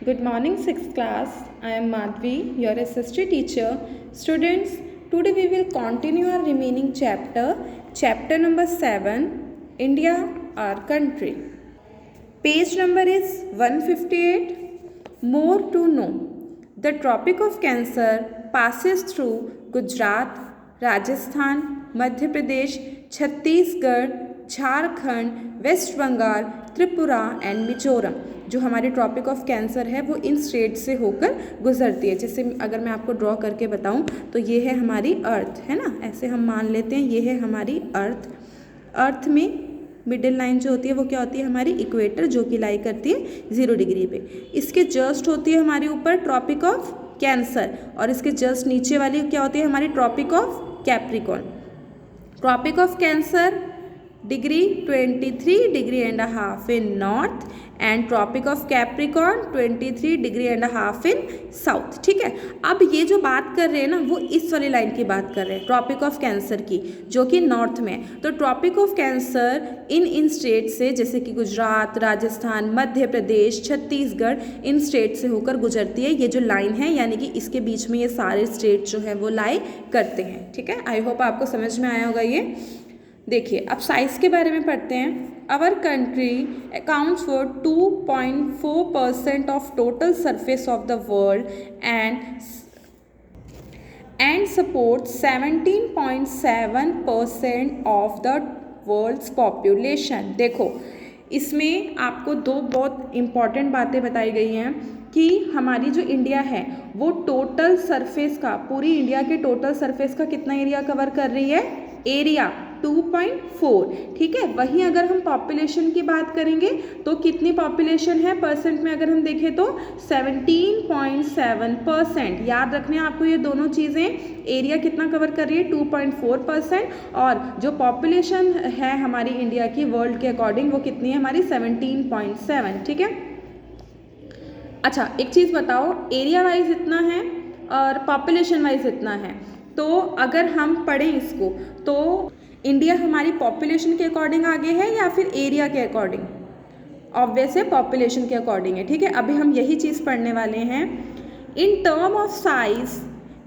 Good morning, 6th class. I am Madhvi, your SST teacher. Students, today we will continue our remaining chapter number 7, India, our country. Page number is 158. More to know. The Tropic of Cancer passes through Gujarat, Rajasthan, Madhya Pradesh, Chhattisgarh, Jharkhand, West Bengal, Tripura and Mizoram. जो हमारी tropic of cancer है वो इन state से होकर गुजरती है। जैसे अगर मैं आपको ड्रॉ करके बताऊं तो ये है हमारी अर्थ, है ना, ऐसे हम मान लेते हैं ये है हमारी अर्थ। अर्थ में मिडिल लाइन जो होती है वो क्या होती है, हमारी इक्वेटर, जो कि लाई करती है 0 डिग्री पे। इसके जस्ट होती है हमारे ऊपर ट्रॉपिक ऑफ कैंसर, और इसके जस्ट नीचे वाली क्या होती है हमारी tropic of Capricorn. Tropic of Cancer degree 23 degree and half in north and tropic of Capricorn 23 degree and half in south. ठीक है, अब ये जो बात कर रहे हैं ना वो इस वाली लाइन की बात कर रहे हैं, ट्रॉपिक ऑफ कैंसर की, जो कि नॉर्थ में। तो tropic of Cancer in state से, जैसे कि गुजरात, राजस्थान, मध्य प्रदेश, छत्तीसगढ़, इन स्टेट से होकर गुजरती है। ये जो लाइन है यानी कि इसके बीच में ये सारे स्टेट जो है वो लाई करते हैं। ठीक है, आई होप आपको समझ में आया होगा ये। देखिए अब साइज़ के बारे में पढ़ते हैं। Our country accounts for 2.4% of total surface of the world and support 17.7% of the world's population. देखो इसमें आपको दो बहुत इम्पॉर्टेंट बातें बताई गई हैं कि हमारी जो इंडिया है वो टोटल सरफेस का, पूरी इंडिया के टोटल सरफेस का कितना एरिया कवर कर रही है, एरिया 2.4। ठीक है, वहीं अगर हम पॉपुलेशन की बात करेंगे तो कितनी पॉपुलेशन है परसेंट में अगर हम देखें तो 17.7%। याद रखने आपको ये दोनों चीज़ें, एरिया कितना कवर कर रही है 2.4%, और जो पॉपुलेशन है हमारी इंडिया की वर्ल्ड के अकॉर्डिंग वो कितनी है हमारी 17.7। ठीक है, अच्छा एक चीज़ बताओ, एरिया वाइज इतना है और पॉपुलेशन वाइज इतना है, तो अगर हम पढ़ें इसको तो इंडिया हमारी पॉपुलेशन के अकॉर्डिंग आगे है या फिर एरिया के अकॉर्डिंग? ऑब्वियस है पॉपुलेशन के अकॉर्डिंग है। ठीक है, अभी हम यही चीज़ पढ़ने वाले हैं। In term of size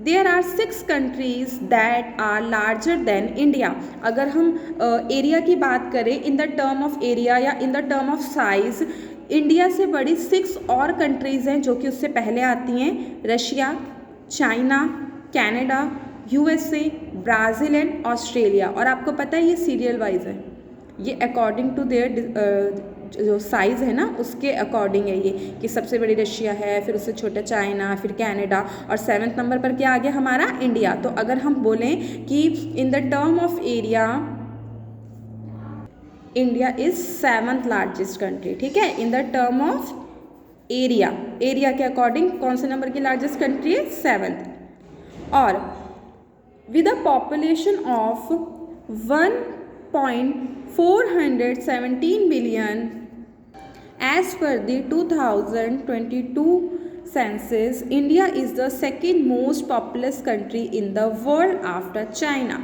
there are 6 countries that are larger than India. अगर हम एरिया की बात करें, in the term of area या in the term of size, India से बड़ी 6 और कंट्रीज़ हैं जो कि उससे पहले आती हैं। Russia, China, Canada, USA, Brazil and Australia. और आपको पता है ये सीरियल वाइज है, ये अकॉर्डिंग टू देयर जो साइज़ है ना उसके अकॉर्डिंग है ये, कि सबसे बड़ी रशिया है, फिर उससे छोटा चाइना, फिर कनाडा, और 7वें नंबर पर क्या आ गया हमारा इंडिया। तो अगर हम बोलें कि इन the term of area India is 7th largest country. ठीक है, इन the term of area, area के अकॉर्डिंग कौन से नंबर की लार्जेस्ट कंट्री है, 7th। और with a population of 1.417 billion as per the 2022 census, India is the second most populous country in the world after China।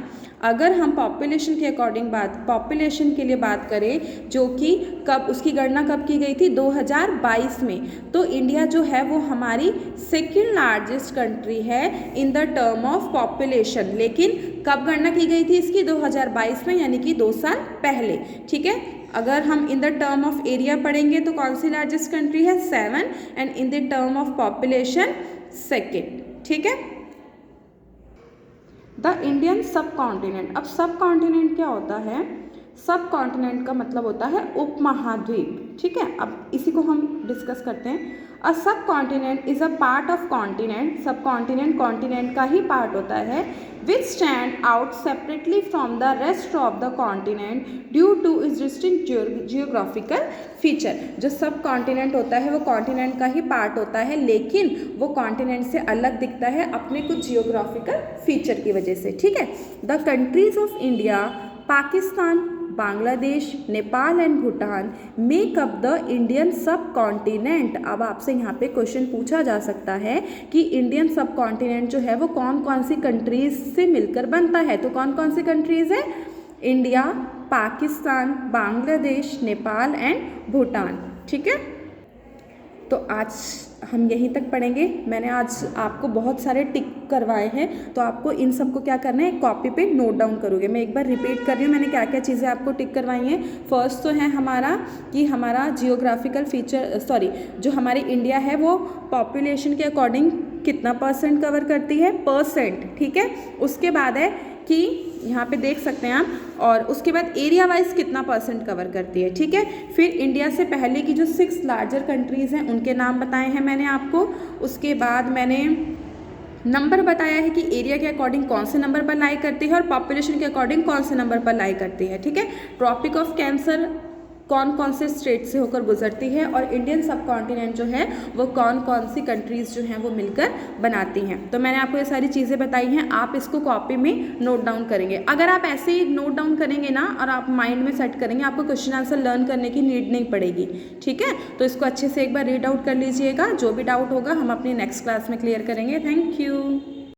अगर हम population के according population के लिए बात करें, जो कि कब उसकी गणना कब की गई थी 2022 में, तो इंडिया जो है वो हमारी सेकेंड लार्जेस्ट कंट्री है इन द टर्म ऑफ पॉपुलेशन। लेकिन कब गणना की गई थी इसकी, 2022 में, यानी कि 2 साल पहले। ठीक है, अगर हम इन द टर्म ऑफ एरिया पढ़ेंगे तो कौन सी लार्जेस्ट कंट्री है, 7, and in the term of population 2nd। ठीक है, द इंडियन सब कॉन्टिनेंट। अब सब कॉन्टिनेंट क्या होता है, सब कॉन्टिनेंट का मतलब होता है उपमहाद्वीप। ठीक है, अब इसी को हम डिस्कस करते हैं। अ सब continent is a part of continent. सब कॉन्टिनेंट कॉन्टिनेंट का ही पार्ट होता है, विच stand out separately from the rest of the continent due two is distinct geographical feature. जो सब कॉन्टिनेंट होता है वो कॉन्टिनेंट का ही पार्ट होता है, लेकिन वो कॉन्टिनेंट से अलग दिखता है अपने कुछ जियोग्राफिकल फीचर की वजह से। ठीक है, the countries of India, Pakistan, Bangladesh, Nepal and Bhutan make up the Indian सब कॉन्टिनेंट। अब आपसे यहाँ पे क्वेश्चन पूछा जा सकता है कि इंडियन सब कॉन्टिनेंट जो है वो कौन कौन सी कंट्रीज से मिलकर बनता है। तो कौन कौन सी कंट्रीज है, इंडिया, पाकिस्तान, बांग्लादेश, नेपाल एंड भूटान। ठीक है, तो आज हम यहीं तक पढ़ेंगे। मैंने आज आपको बहुत सारे टिक करवाए हैं, तो आपको इन सबको क्या करना है, कॉपी पे नोट डाउन करोगे। मैं एक बार रिपीट कर रही हूँ मैंने क्या क्या चीज़ें आपको टिक करवाई हैं। फर्स्ट तो है हमारा कि हमारा जियोग्राफिकल फीचर जो हमारी इंडिया है वो पॉपुलेशन के अकॉर्डिंग कितना % कवर करती है, %, ठीक है। उसके बाद है कि यहाँ पे देख सकते हैं आप, और उसके बाद एरिया वाइज कितना % कवर करती है, ठीक है। फिर इंडिया से पहले की जो 6 लार्जर कंट्रीज़ हैं उनके नाम बताए हैं मैंने आपको। उसके बाद मैंने नंबर बताया है कि एरिया के अकॉर्डिंग कौन से नंबर पर लाई करती है और पॉपुलेशन के अकॉर्डिंग कौन से नंबर पर लाई करती है, ठीक है। ट्रॉपिक ऑफ कैंसर कौन कौन से स्टेट से होकर गुजरती है, और इंडियन सब कॉन्टिनेंट जो है वो कौन कौन सी कंट्रीज़ जो हैं वो मिलकर बनाती हैं। तो मैंने आपको ये सारी चीज़ें बताई हैं, आप इसको कॉपी में नोट डाउन करेंगे। अगर आप ऐसे ही नोट डाउन करेंगे ना और आप माइंड में सेट करेंगे, आपको क्वेश्चन आंसर लर्न करने की नीड नहीं पड़ेगी, ठीक है। तो इसको अच्छे से एक बार रीड आउट कर लीजिएगा। जो भी डाउट होगा हम अपनी नेक्स्ट क्लास में क्लियर करेंगे। Thank you.